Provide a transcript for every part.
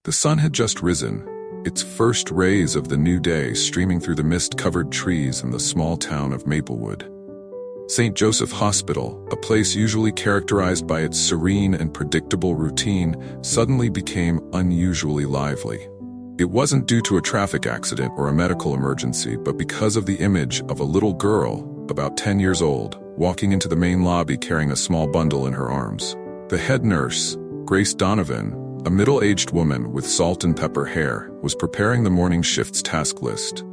The sun had just risen, its first rays of the new day streaming through the mist-covered trees in the small town of Maplewood. St. Joseph Hospital, a place usually characterized by its serene and predictable routine, suddenly became unusually lively. It wasn't due to a traffic accident or a medical emergency, but because of the image of a little girl, about 10 years old, walking into the main lobby carrying a small bundle in her arms. The head nurse, Grace Donovan, a middle-aged woman with salt and pepper hair, was preparing the morning shift's task list.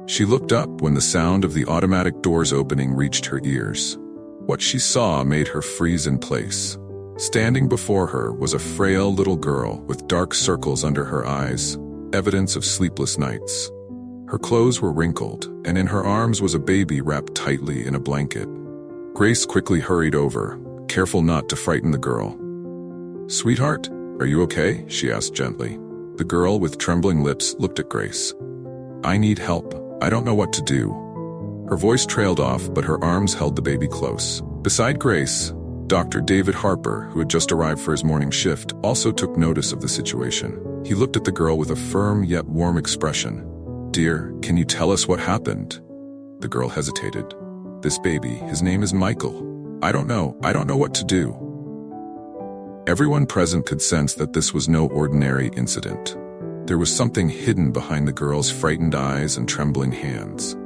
She looked up when the sound of the automatic doors opening reached her ears. What she saw made her freeze in place. Standing before her was a frail little girl with dark circles under her eyes, evidence of sleepless nights. Her clothes were wrinkled, and in her arms was a baby wrapped tightly in a blanket. Grace quickly hurried over, careful not to frighten the girl. "Sweetheart, are you okay?" she asked gently. The girl with trembling lips looked at Grace. "I need help. I don't know what to do." Her voice trailed off, but her arms held the baby close. Beside Grace, Dr. David Harper, who had just arrived for his morning shift, also took notice of the situation. He looked at the girl with a firm yet warm expression. "Dear, can you tell us what happened?" The girl hesitated. "This baby, his name is Michael. I don't know what to do." Everyone present could sense that this was no ordinary incident. There was something hidden behind the girl's frightened eyes and trembling hands.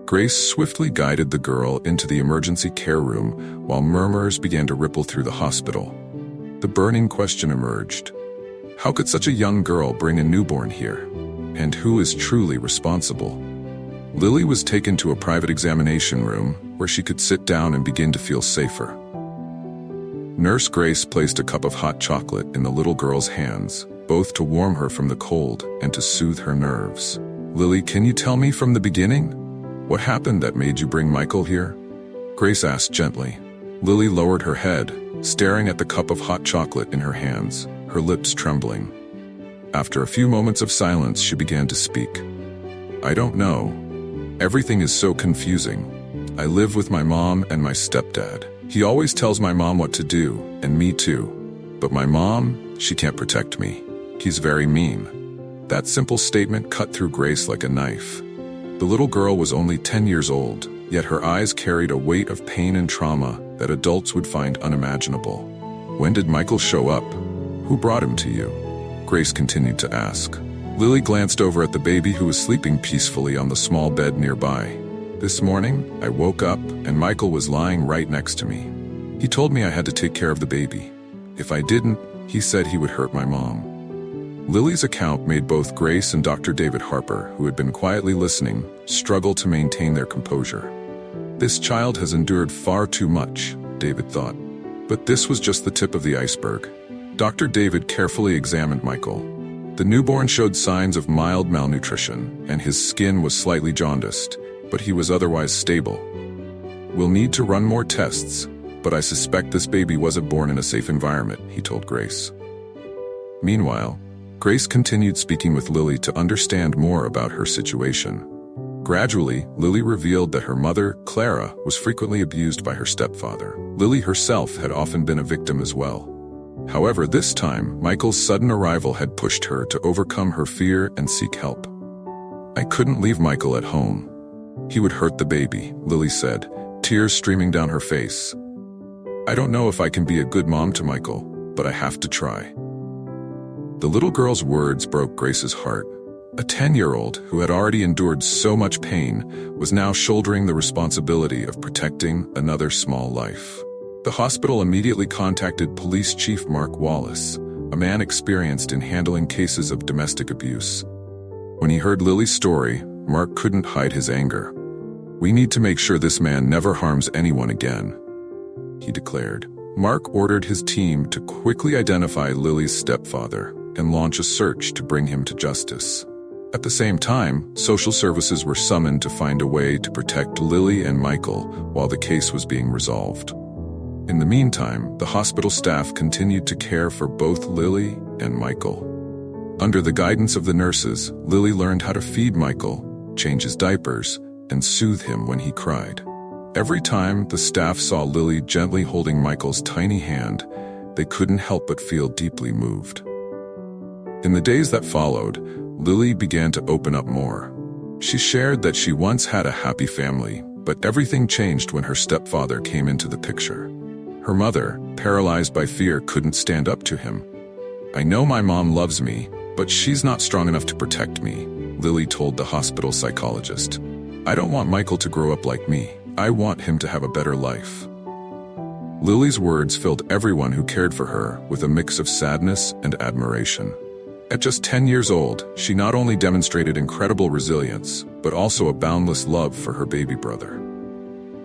Grace swiftly guided the girl into the emergency care room while murmurs began to ripple through the hospital. The burning question emerged. How could such a young girl bring a newborn here? And who is truly responsible? Lily was taken to a private examination room where she could sit down and begin to feel safer. Nurse Grace placed a cup of hot chocolate in the little girl's hands, both to warm her from the cold and to soothe her nerves. "Lily, can you tell me from the beginning? What happened that made you bring Michael here?" Grace asked gently. Lily lowered her head, staring at the cup of hot chocolate in her hands, her lips trembling. After a few moments of silence, she began to speak. "I don't know. Everything is so confusing. I live with my mom and my stepdad. He always tells my mom what to do, and me too. But my mom, she can't protect me. He's very mean." That simple statement cut through Grace like a knife. The little girl was only 10 years old, yet her eyes carried a weight of pain and trauma that adults would find unimaginable. "When did Michael show up? Who brought him to you?" Grace continued to ask. Lily glanced over at the baby who was sleeping peacefully on the small bed nearby. "This morning, I woke up and Michael was lying right next to me. He told me I had to take care of the baby. If I didn't, he said he would hurt my mom." Lily's account made both Grace and Dr. David Harper, who had been quietly listening, struggle to maintain their composure. This child has endured far too much, David thought. But this was just the tip of the iceberg. Dr. David carefully examined Michael. The newborn showed signs of mild malnutrition, and his skin was slightly jaundiced, but he was otherwise stable. "We'll need to run more tests, but I suspect this baby wasn't born in a safe environment," he told Grace. Meanwhile, Grace continued speaking with Lily to understand more about her situation. Gradually, Lily revealed that her mother, Clara, was frequently abused by her stepfather. Lily herself had often been a victim as well. However, this time, Michael's sudden arrival had pushed her to overcome her fear and seek help. "I couldn't leave Michael at home. He would hurt the baby," Lily said, tears streaming down her face. "I don't know if I can be a good mom to Michael, but I have to try." The little girl's words broke Grace's heart. A 10-year-old who had already endured so much pain was now shouldering the responsibility of protecting another small life. The hospital immediately contacted Police Chief Mark Wallace, a man experienced in handling cases of domestic abuse. When he heard Lily's story, Mark couldn't hide his anger. "We need to make sure this man never harms anyone again," he declared. Mark ordered his team to quickly identify Lily's stepfather and launch a search to bring him to justice. At the same time, social services were summoned to find a way to protect Lily and Michael while the case was being resolved. In the meantime, the hospital staff continued to care for both Lily and Michael. Under the guidance of the nurses, Lily learned how to feed Michael, change his diapers, and soothe him when he cried. Every time the staff saw Lily gently holding Michael's tiny hand, they couldn't help but feel deeply moved. In the days that followed, Lily began to open up more. She shared that she once had a happy family, but everything changed when her stepfather came into the picture. Her mother, paralyzed by fear, couldn't stand up to him. "I know my mom loves me, but she's not strong enough to protect me," Lily told the hospital psychologist. "I don't want Michael to grow up like me. I want him to have a better life." Lily's words filled everyone who cared for her with a mix of sadness and admiration. At just 10 years old, she not only demonstrated incredible resilience, but also a boundless love for her baby brother.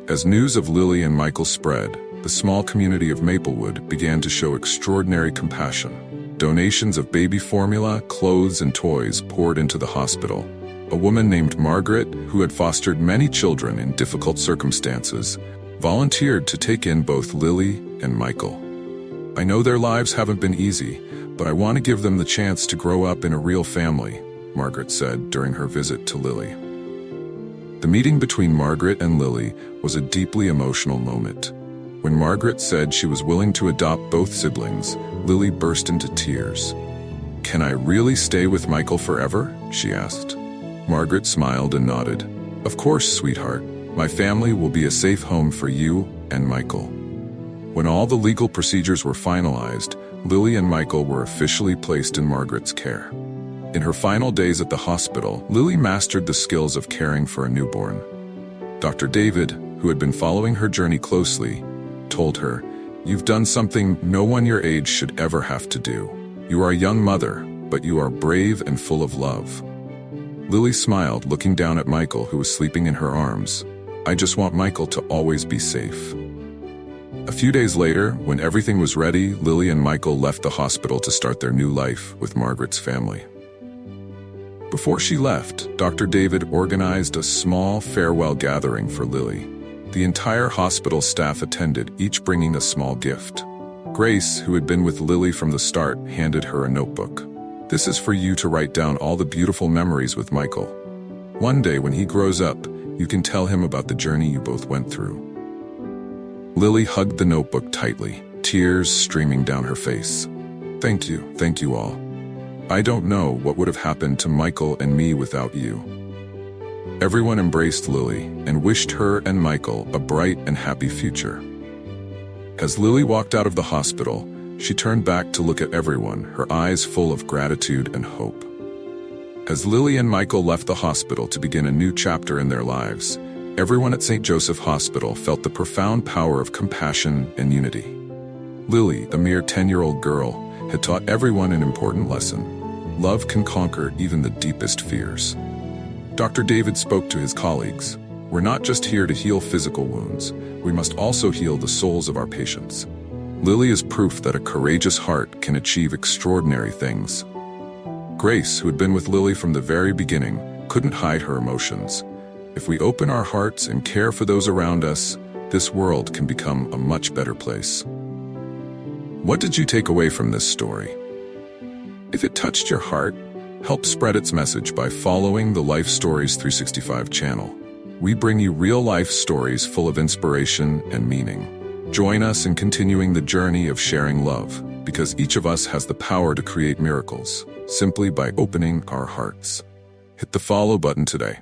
As news of Lily and Michael spread, the small community of Maplewood began to show extraordinary compassion. Donations of baby formula, clothes, and toys poured into the hospital. A woman named Margaret, who had fostered many children in difficult circumstances, volunteered to take in both Lily and Michael. "I know their lives haven't been easy, but I want to give them the chance to grow up in a real family," Margaret said during her visit to Lily. The meeting between Margaret and Lily was a deeply emotional moment. When Margaret said she was willing to adopt both siblings, Lily burst into tears. "Can I really stay with Michael forever?" she asked. Margaret smiled and nodded. "Of course, sweetheart. My family will be a safe home for you and Michael." When all the legal procedures were finalized, Lily and Michael were officially placed in Margaret's care. In her final days at the hospital, Lily mastered the skills of caring for a newborn. Dr. David, who had been following her journey closely, told her, "You've done something no one your age should ever have to do. You are a young mother, but you are brave and full of love." Lily smiled, looking down at Michael, who was sleeping in her arms. "I just want Michael to always be safe." A few days later, when everything was ready, Lily and Michael left the hospital to start their new life with Margaret's family. Before she left, Dr. David organized a small farewell gathering for Lily. The entire hospital staff attended, each bringing a small gift. Grace, who had been with Lily from the start, handed her a notebook. "This is for you to write down all the beautiful memories with Michael. One day when he grows up, you can tell him about the journey you both went through." Lily hugged the notebook tightly, tears streaming down her face. Thank you all. I don't know what would have happened to Michael and me without you." Everyone embraced Lily and wished her and Michael a bright and happy future. As Lily walked out of the hospital, she turned back to look at everyone, her eyes full of gratitude and hope. As Lily and Michael left the hospital to begin a new chapter in their lives, everyone at St. Joseph Hospital felt the profound power of compassion and unity. Lily, a mere 10-year-old girl, had taught everyone an important lesson. Love can conquer even the deepest fears. Dr. David spoke to his colleagues. "We're not just here to heal physical wounds, we must also heal the souls of our patients." Lily is proof that a courageous heart can achieve extraordinary things. Grace, who had been with Lily from the very beginning, couldn't hide her emotions. If we open our hearts and care for those around us, this world can become a much better place. What did you take away from this story? If it touched your heart, help spread its message by following the Life Stories 365 channel. We bring you real-life stories full of inspiration and meaning. Join us in continuing the journey of sharing love, because each of us has the power to create miracles, simply by opening our hearts. Hit the follow button today.